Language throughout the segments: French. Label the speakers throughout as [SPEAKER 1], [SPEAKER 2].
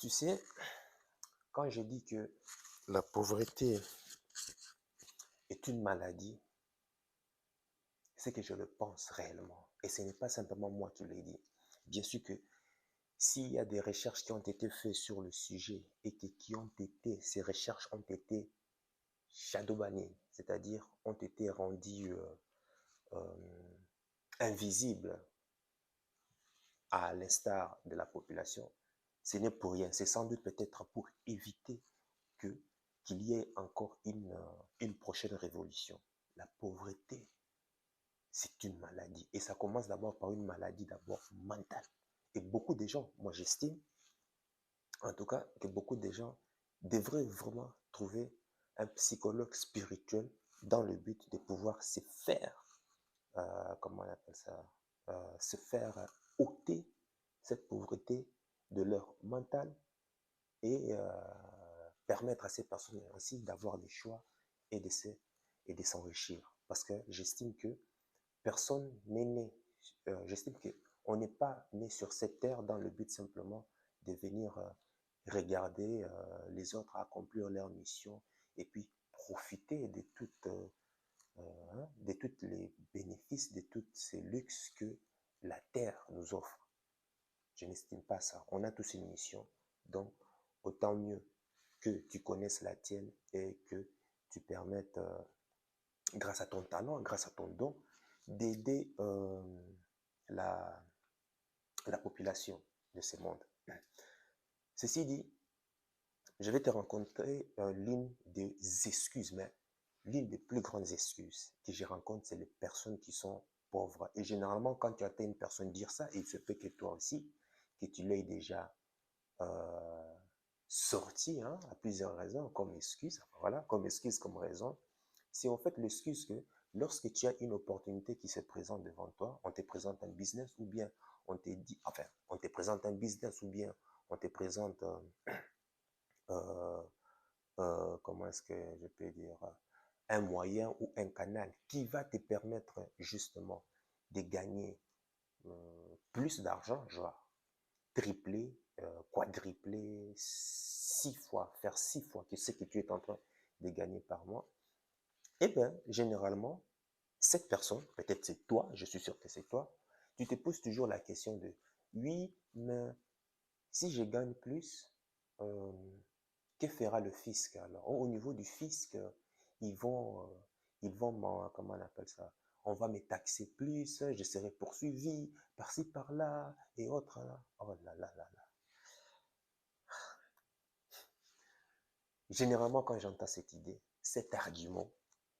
[SPEAKER 1] Tu sais, quand je dis que la pauvreté est une maladie, c'est que je le pense réellement. Et ce n'est pas simplement moi qui l'ai dit. Bien sûr que s'il y a des recherches qui ont été faites sur le sujet et ces recherches ont été shadowbannées, c'est-à-dire ont été rendues euh, invisibles à l'instar de la population, ce n'est pour rien. C'est sans doute peut-être pour éviter que qu'il y ait encore une prochaine révolution. La pauvreté, c'est une maladie. Et ça commence d'abord par une maladie d'abord mentale. Et beaucoup de gens, moi j'estime, en tout cas, que beaucoup de gens devraient vraiment trouver un psychologue spirituel dans le but de pouvoir se faire, comment on appelle ça, se faire ôter cette pauvreté de leur mental et permettre à ces personnes ainsi d'avoir des choix et de s'enrichir. Parce que j'estime que personne n'est né, j'estime qu'on n'est pas né sur cette terre dans le but simplement de venir regarder les autres accomplir leur mission et puis profiter de tous les bénéfices, de tous ces luxes que la terre nous offre. Je n'estime pas ça. On a tous une mission, donc autant mieux que tu connaisses la tienne et que tu permettes, grâce à ton talent, grâce à ton don, d'aider la, la population de ce monde. Ceci dit, je vais te rencontrer l'une des excuses, mais l'une des plus grandes excuses que je rencontre, c'est les personnes qui sont pauvres. Et généralement, quand tu entends une personne dire ça, il se peut que toi aussi, que tu l'aies déjà euh, sorti à plusieurs raisons comme excuse, voilà, comme excuse, comme raison. C'est en fait l'excuse que lorsque tu as une opportunité qui se présente devant toi, on te présente un business ou bien on te dit, enfin, on te présente un business ou bien on te présente, euh, comment est-ce que je peux dire, un moyen ou un canal qui va te permettre justement de gagner plus d'argent, genre tripler, quadrupler, 6 fois, faire 6 fois que ce que tu es en train de gagner par mois, eh bien, généralement, cette personne, peut-être c'est toi, je suis sûr que c'est toi, tu te poses toujours la question de, oui, mais si je gagne plus, euh, que fera le fisc alors? Au niveau du fisc, ils vont comment on appelle ça? On va me taxer plus, je serai poursuivi par-ci, par-là et autres. Là. Oh là là là là. Généralement, quand j'entends cette idée, cet argument,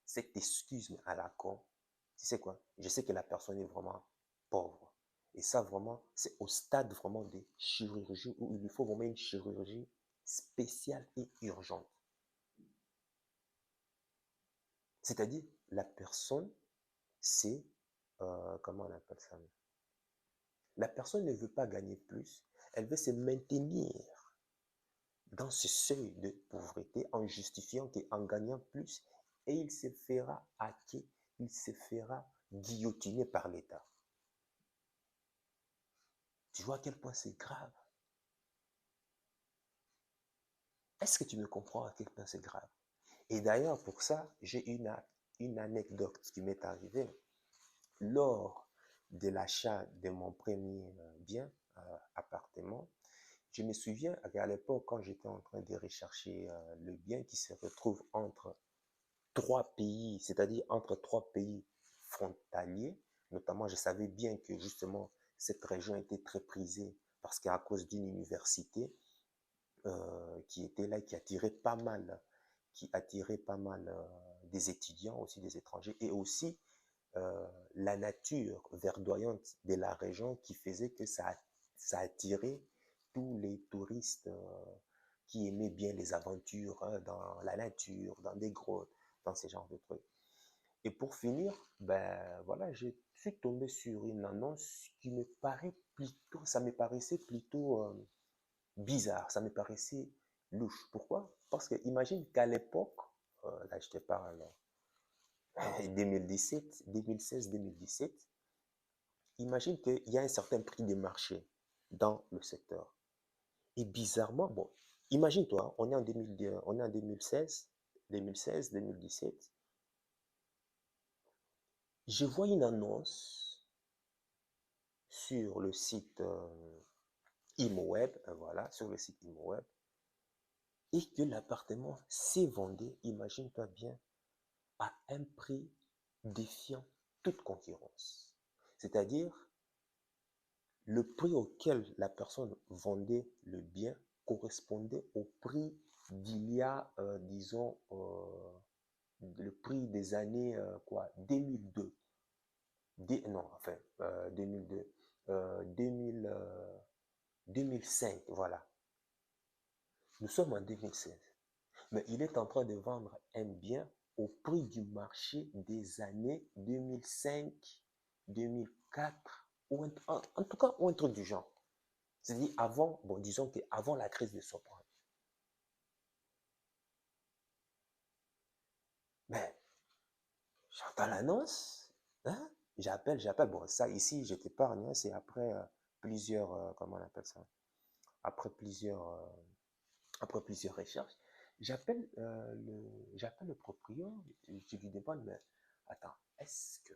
[SPEAKER 1] cette excuse à la con, tu sais quoi? Je sais que la personne est vraiment pauvre. Et ça, vraiment, c'est au stade vraiment de chirurgie où il lui faut vraiment une chirurgie spéciale et urgente. C'est-à-dire, la personne, c'est, comment on appelle ça? La personne ne veut pas gagner plus, elle veut se maintenir dans ce seuil de pauvreté en justifiant qu'en gagnant plus, et il se fera hacker, il se fera guillotiner par l'État. Tu vois à quel point c'est grave? Est-ce que tu me comprends à quel point c'est grave? Et d'ailleurs, pour ça, j'ai une anecdote qui m'est arrivée lors de l'achat de mon premier bien, appartement. Je me souviens qu'à l'époque, quand j'étais en train de rechercher le bien qui se retrouve entre 3 pays, c'est-à-dire entre 3 pays frontaliers, notamment je savais bien que justement cette région était très prisée parce qu'à cause d'une université qui était là, qui attirait pas mal des étudiants, aussi des étrangers, et aussi la nature verdoyante de la région qui faisait que ça attirait tous les touristes qui aimaient bien les aventures dans la nature, dans des grottes, dans ce genre de trucs. Et pour finir, ben voilà, je suis tombé sur une annonce qui me paraît plutôt, ça me paraissait plutôt bizarre, ça me paraissait louche. Pourquoi? Parce que imagine qu'à l'époque, là je te parle 2017, 2016, 2017, imagine qu'il y a un certain prix de marché dans le secteur. Et bizarrement, bon, imagine-toi, on est en 2010, on est en 2016, 2017. Je vois une annonce sur le site ImoWeb, voilà, sur le site ImoWeb, et que l'appartement s'est vendu, imagine-toi bien, à un prix défiant toute concurrence. C'est-à-dire, le prix auquel la personne vendait le bien correspondait au prix d'il y a, disons, le prix des années quoi, 2002. Non, enfin, 2002, 2000, 2005, voilà. Nous sommes en 2016. Mais il est en train de vendre un bien au prix du marché des années 2005, 2004, ou en tout cas, ou un truc du genre. C'est-à-dire avant, bon, disons qu'avant la crise des subprimes. Mais j'entends l'annonce, hein? J'appelle. Bon, ça ici, je t'épargne, hein, c'est après plusieurs, comment on appelle ça? Après plusieurs, euh, après plusieurs recherches. J'appelle le proprio, je lui demande, mais attends, est-ce que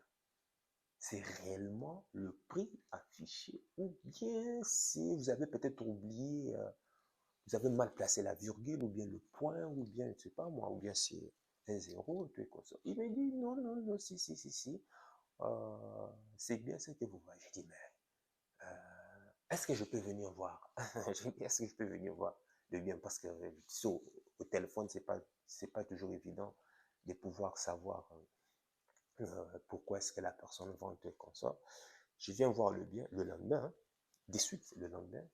[SPEAKER 1] c'est réellement le prix affiché ou bien si vous avez peut-être oublié, vous avez mal placé la virgule ou bien le point ou bien, je ne sais pas moi, ou bien c'est un zéro, tout est comme ça. Il m'a dit non, non, non, si, c'est bien ce que vous voyez. J'ai dit, mais est-ce que je peux venir voir? Est-ce que je peux venir voir le bien? Parce que au téléphone, c'est pas toujours évident de pouvoir savoir pourquoi est-ce que la personne vend comme ça. Je viens voir le bien le lendemain, hein, de suite le lendemain,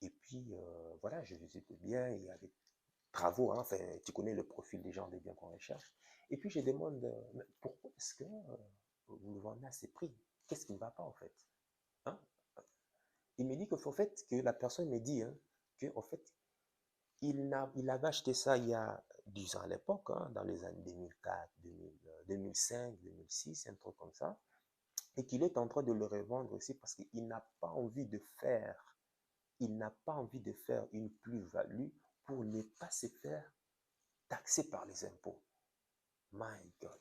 [SPEAKER 1] et puis voilà, je visite le bien, il y a des travaux, hein, enfin, tu connais le profil des gens des biens qu'on recherche. Et puis je demande, mais pourquoi est-ce que vous le vendez à ces prix? Qu'est-ce qui ne va pas en fait? Hein? Il me dit qu'au fait, que la personne me dit hein, qu'en fait, il avait acheté ça il y a 10 ans à l'époque, hein, dans les années 2004, 2000, 2005, 2006, un truc comme ça, et qu'il est en train de le revendre aussi parce qu'il n'a pas envie de faire, il n'a pas envie de faire une plus-value pour ne pas se faire taxer par les impôts. My God.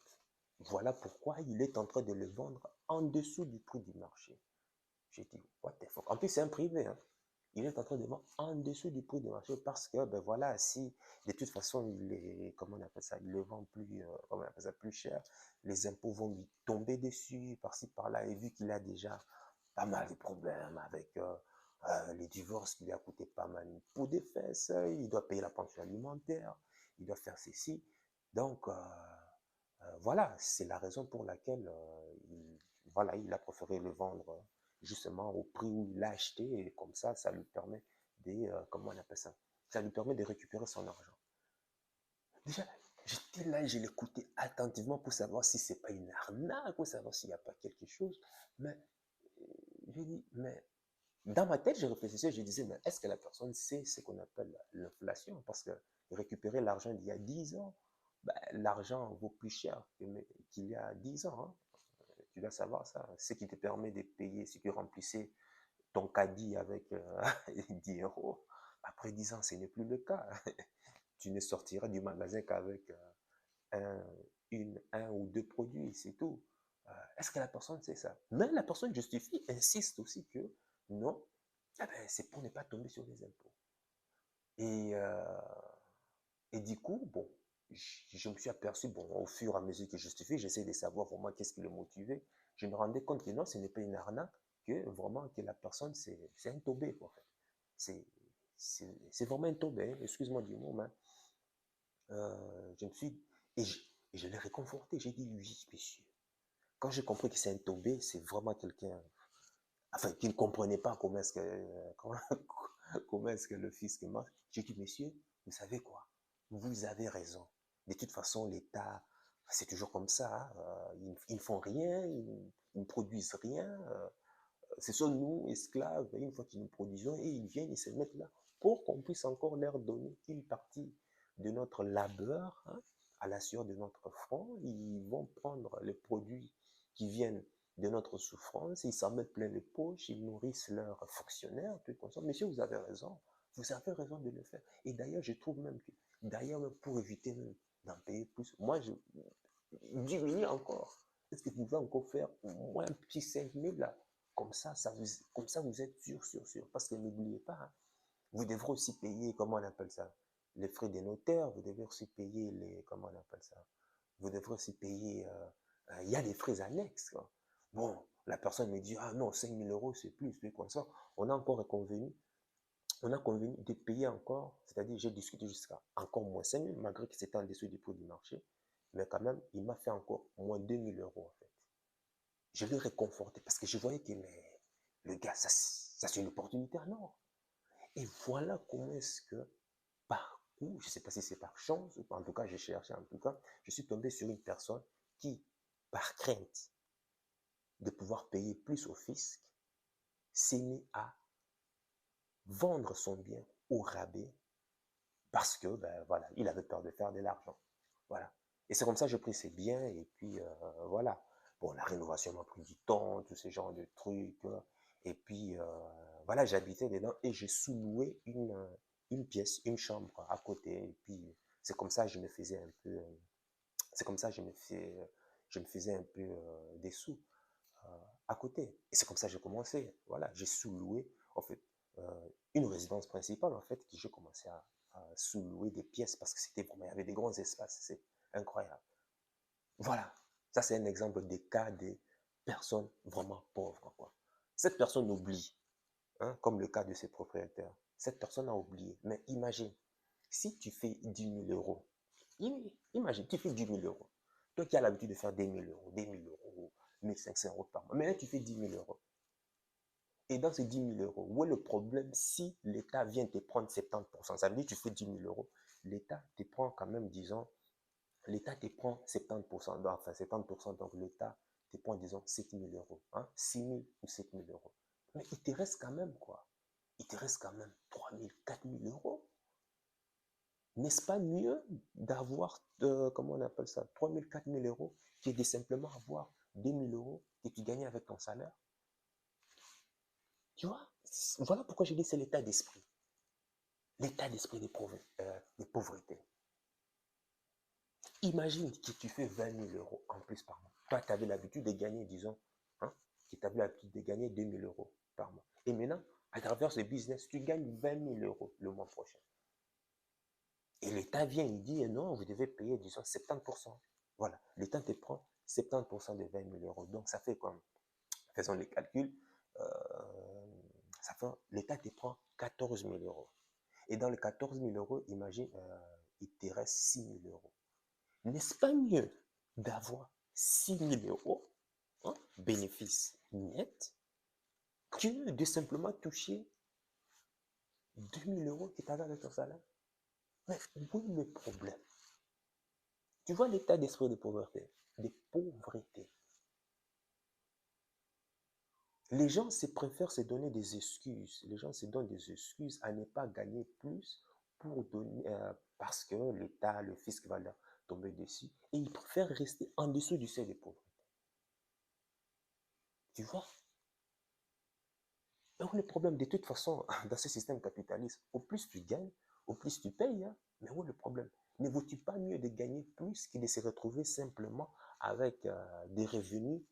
[SPEAKER 1] Voilà pourquoi il est en train de le vendre en dessous du prix du marché. J'ai dit, what the fuck. En plus, c'est un privé, hein. Il est en train de vendre en dessous du prix du marché parce que, ben voilà, si de toute façon, comment on appelle ça, il le vend plus, comment on appelle ça, plus cher, les impôts vont lui tomber dessus, par-ci, par-là, et vu qu'il a déjà pas mal de problèmes avec les divorces qui lui a coûté pas mal pour des fesses, il doit payer la pension alimentaire, il doit faire ceci. Donc, voilà, c'est la raison pour laquelle voilà, il a préféré le vendre justement au prix où il l'a acheté et comme ça lui permet de, comment on appelle ça? Ça lui permet de récupérer son argent. Déjà, j'étais là et je l'écoutais attentivement pour savoir si c'est pas une arnaque, pour savoir s'il n'y a pas quelque chose. Mais j'ai dit, mais dans ma tête, je réfléchissais, je disais, mais est-ce que la personne sait ce qu'on appelle l'inflation? Parce que récupérer l'argent d'il y a 10 ans, ben, l'argent vaut plus cher qu'il y a 10 ans. Hein. Tu dois savoir ça. Ce qui te permet de payer, si tu remplissais ton caddie avec 10 euros, après 10 ans, ce n'est plus le cas. Tu ne sortiras du magasin qu'avec un, un ou deux produits, c'est tout. Est-ce que la personne sait ça? Mais la personne justifie, insiste aussi que non, eh ben, c'est pour ne pas tomber sur les impôts. Et, euh, et du coup, bon, je me suis aperçu, bon, au fur et à mesure que je justifie, j'essaie de savoir vraiment qu'est-ce qui le motivait. Je me rendais compte que non, ce n'est pas une arnaque, que vraiment que la personne, c'est un taubé, en fait. C'est, c'est vraiment un taubé, hein. Excuse-moi du mot, mais je me suis, et je l'ai réconforté, j'ai dit, oui, monsieur. Quand j'ai compris que c'est un tombé, c'est vraiment quelqu'un, enfin, qui ne comprenait pas comment est-ce que, comment est-ce que le fisc marche. J'ai dit, monsieur, vous savez quoi? Vous avez raison. De toute façon, l'État, c'est toujours comme ça. Hein, ils ne font rien, ils ne produisent rien. Ce sont nous, esclaves, une fois qu'ils nous produisons, et ils viennent, ils se mettent là pour qu'on puisse encore leur donner une partie de notre labeur hein, à la sueur de notre front. Ils vont prendre les produits qui viennent de notre souffrance, ils s'en mettent plein les poches, ils nourrissent leurs fonctionnaires, tout comme ça. Monsieur, vous avez raison. Vous avez raison de le faire. Et d'ailleurs, je trouve même que, d'ailleurs, pour éviter même d'en payer plus, moi, je diminue encore. Est-ce que vous pouvez encore faire au moins un petit 5 000 là? Comme ça, vous êtes sûr. Parce que n'oubliez pas, hein, vous devrez aussi payer, comment on appelle ça? Les frais des notaires, vous devez aussi payer les, comment on appelle ça? Vous devrez aussi payer, il y a des frais annexes, quoi. Bon, la personne me dit, ah non, 5 000 euros, c'est plus comme ça. On a encore convenu, on a convenu de payer encore, c'est-à-dire j'ai discuté jusqu'à encore moins 5 000, malgré que c'était en dessous du prix du marché, mais quand même, il m'a fait encore moins 2 000 euros, en fait. Je l'ai réconforté parce que je voyais que mais, le gars, ça c'est une opportunité en or. Et voilà comment est-ce que, par coup, je ne sais pas si c'est par chance, ou en tout cas, j'ai cherché, en tout cas, je suis tombé sur une personne qui, par crainte de pouvoir payer plus au fisc, s'est mis à vendre son bien au rabais parce que, ben voilà, il avait peur de faire de l'argent. Voilà. Et c'est comme ça que j'ai pris ses biens et puis voilà. Bon, la rénovation m'a pris du temps, tous ces genres de trucs. Et puis voilà, j'habitais dedans et j'ai sous-loué une pièce, une chambre à côté. Et puis c'est comme ça que je me faisais un peu, c'est comme ça que je me faisais un peu des sous à côté. Et c'est comme ça que j'ai commencé. Voilà, j'ai sous-loué, en fait, une résidence principale, en fait, que j'ai commencé à sous-louer des pièces parce que c'était vraiment, il y avait des grands espaces. C'est incroyable. Voilà, ça c'est un exemple des cas des personnes vraiment pauvres, quoi. Cette personne oublie, hein, comme le cas de ses propriétaires. Cette personne a oublié. Mais imagine, si tu fais 10 000 euros, imagine, tu fais 10 000 euros. Toi qui as l'habitude de faire 10 000 euros, 2000 euros, 1500 euros par mois. Mais là, tu fais 10 000 euros. Et dans ces 10 000 euros, où est le problème si l'État vient te prendre 70%? Ça veut dire que tu fais 10 000 euros. L'État te prend quand même, disons, l'État te prend 70%, enfin 70%, donc l'État te prend, disons, 7 000 euros, hein, 6 000 ou 7 000 euros. Mais il te reste quand même quoi? Il te reste quand même 3 000, 4 000 euros. N'est-ce pas mieux d'avoir, comment on appelle ça, 3 000, 4 000 euros, que de simplement avoir 2 000 euros que tu gagnais avec ton salaire? Tu vois? Voilà pourquoi je dis c'est l'état d'esprit. L'état d'esprit des pauvretés. Imagine que tu fais 20 000 euros en plus par mois. Toi, tu avais l'habitude de gagner, disons, hein, tu avais l'habitude de gagner 2 000 euros par mois. Et maintenant, à travers ce business, tu gagnes 20 000 euros le mois prochain. Et l'État vient, il dit, non, vous devez payer, disons, 70%. Voilà, l'État te prend 70% de 20 000 euros. Donc, ça fait quoi? Faisons les calculs. Euh, ça fait, l'État te prend 14 000 euros. Et dans les 14 000 euros, imagine, il te reste 6 000 euros. N'est-ce pas mieux d'avoir 6 000 euros, hein, bénéfice net, que de simplement toucher 2 000 euros qui t'avaient avec ton salaire? Mais où est le problème? Tu vois l'état d'esprit de pauvreté, de pauvreté. Les gens préfèrent se donner des excuses. Les gens se donnent des excuses à ne pas gagner plus pour donner, parce que l'État, le fisc va leur tomber dessus. Et ils préfèrent rester en dessous du seuil de pauvreté. Tu vois? Mais où est le problème? De toute façon, dans ce système capitaliste, au plus tu gagnes, au plus tu payes. Hein? Mais où est le problème? Ne vaut-il pas mieux de gagner plus que de se retrouver simplement avec des revenus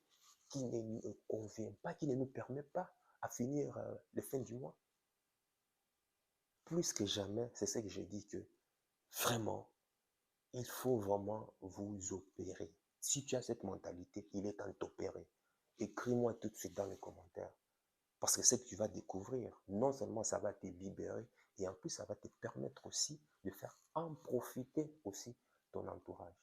[SPEAKER 1] qui ne nous conviennent pas, qui ne nous permettent pas à finir les fins du mois? Plus que jamais, c'est ce que je dis que vraiment, il faut vraiment vous opérer. Si tu as cette mentalité, il est temps de t'opérer. Écris-moi tout de suite dans les commentaires. Parce que ce que tu vas découvrir, non seulement ça va te libérer, et en plus ça va te permettre aussi de faire en profiter aussi ton entourage.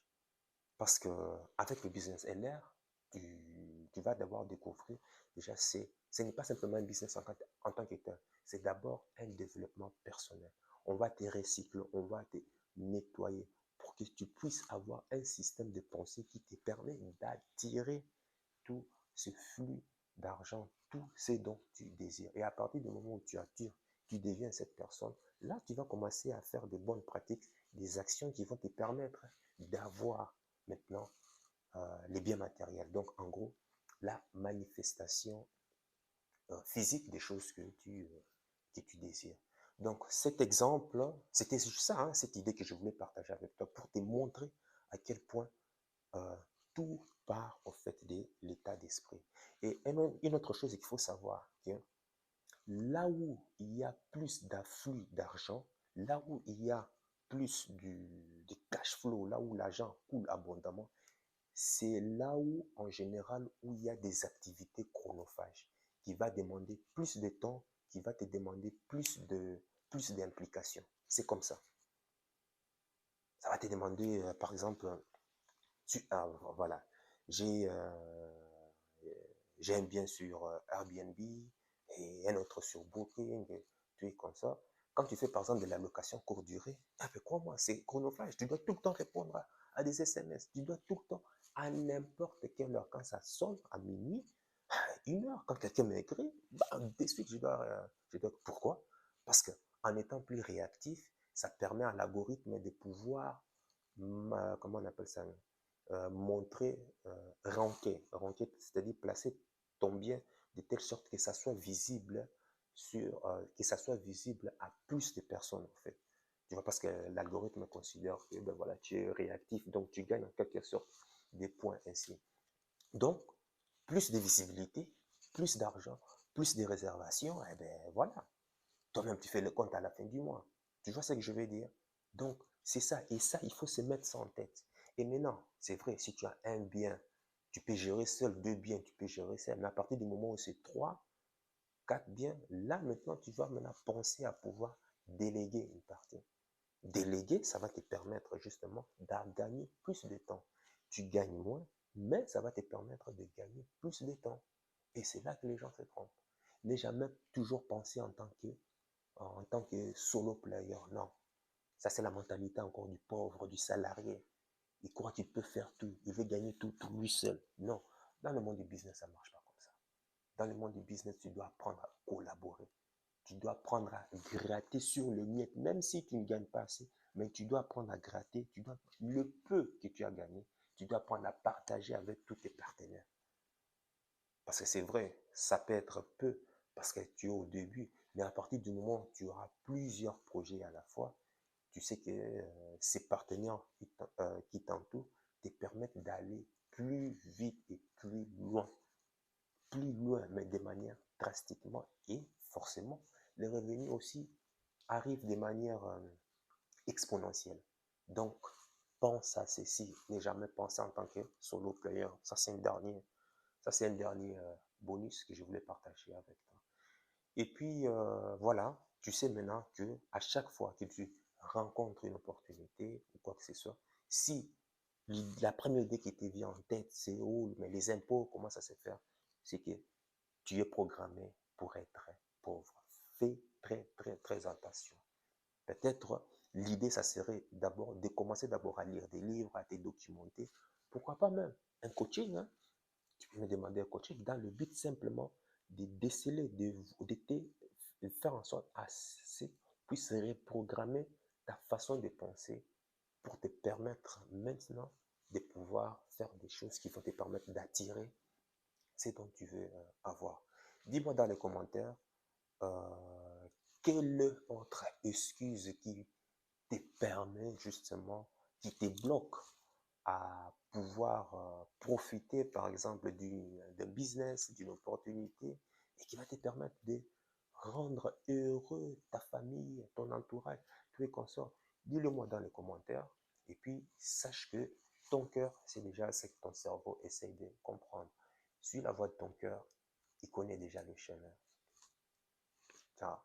[SPEAKER 1] Parce que avec le business LR, tu vas d'abord découvrir, déjà, ce n'est pas simplement un business en tant que tel, c'est d'abord un développement personnel. On va te recycler, on va te nettoyer pour que tu puisses avoir un système de pensée qui te permet d'attirer tout ce flux d'argent, tout ce dont tu désires. Et à partir du moment où tu attires, tu deviens cette personne, là, tu vas commencer à faire de bonnes pratiques, des actions qui vont te permettre d'avoir maintenant les biens matériels. Donc, en gros, la manifestation physique des choses que tu désires. Donc, cet exemple, c'était juste ça, hein, cette idée que je voulais partager avec toi pour te montrer à quel point euh, tout part au fait de l'état d'esprit. Et une autre chose qu'il faut savoir, que là où il y a plus d'afflux d'argent, là où il y a plus de cash flow, là où l'argent coule abondamment, c'est là où, en général, où il y a des activités chronophages qui va demander plus de temps, qui va te demander plus d'implication. C'est comme ça. Ça va te demander, par exemple, voilà, j'ai j'ai un bien sur Airbnb et un autre sur Booking, et tu es comme ça. Quand tu fais par exemple de la location courte durée, ah ben crois-moi, c'est chronophage. Tu dois tout le temps répondre à des SMS. Tu dois tout le temps, à n'importe quelle heure, quand ça sonne, à minuit, à 1 heure, quand quelqu'un m'écrit, bah, de suite, Pourquoi? Parce que en étant plus réactif, ça permet à l'algorithme de pouvoir, comment on appelle ça, montrer, ranker, c'est-à-dire placer ton bien de telle sorte que ça soit visible que ça soit visible à plus de personnes en fait. Tu vois, parce que l'algorithme considère que ben voilà, tu es réactif, donc tu gagnes en quelque sorte des points ainsi. Donc, plus de visibilité, plus d'argent, plus de réservations, et ben voilà. Toi-même, tu fais le compte à la fin du mois. Tu vois ce que je veux dire? Donc, c'est ça. Et ça, il faut se mettre ça en tête. Et maintenant, c'est vrai, si tu as un bien, tu peux gérer seul 2 biens, tu peux gérer seul. Mais à partir du moment où c'est 3, 4 biens, là, maintenant, tu vas maintenant penser à pouvoir déléguer une partie. Déléguer, ça va te permettre justement de gagner plus de temps. Tu gagnes moins, mais ça va te permettre de gagner plus de temps. Et c'est là que les gens se trompent. N'ai jamais toujours pensé en tant que solo player. Non. Ça, c'est la mentalité encore du pauvre, du salarié. Il croit qu'il peut faire tout. Il veut gagner tout lui seul. Non. Dans le monde du business, ça ne marche pas comme ça. Dans le monde du business, tu dois apprendre à collaborer. Tu dois apprendre à gratter sur le net, même si tu ne gagnes pas assez. Mais tu dois apprendre à gratter. Le peu que tu as gagné, tu dois apprendre à partager avec tous tes partenaires. Parce que c'est vrai, ça peut être peu parce que tu es au début, mais à partir du moment où tu auras plusieurs projets à la fois, tu sais que ces partenaires qui t'entourent te permettent d'aller plus vite et plus loin, mais de manière drastiquement et forcément, les revenus aussi arrivent de manière exponentielle. Donc, pense à ceci, ne jamais penser en tant que solo player. Ça, c'est un dernier bonus que je voulais partager avec toi. Et puis, voilà, tu sais maintenant que à chaque fois que tu rencontres une opportunité ou quoi que ce soit, si la première idée qui te vient en tête, c'est oh, mais les impôts, comment ça se fait? C'est que tu es programmé pour être pauvre. Fais très, très, très attention. Peut-être l'idée, ça serait d'abord de commencer d'abord à lire des livres, à te documenter. Pourquoi pas même un coaching, hein? Tu peux me demander un coaching dans le but simplement de déceler, de faire en sorte à ce puisse reprogrammer ta façon de penser pour te permettre maintenant de pouvoir faire des choses qui vont te permettre d'attirer ce dont tu veux avoir. Dis-moi dans les commentaires euh, quelle autre excuse qui te permet justement, qui te bloque à pouvoir profiter par exemple d'un business, d'une opportunité et qui va te permettre de rendre heureux ta famille, ton entourage, tous les consorts. Dis-le moi dans les commentaires et puis sache que ton cœur, c'est déjà ce que ton cerveau essaye de comprendre. Suis la voix de ton cœur, il connaît déjà le chemin. Ciao.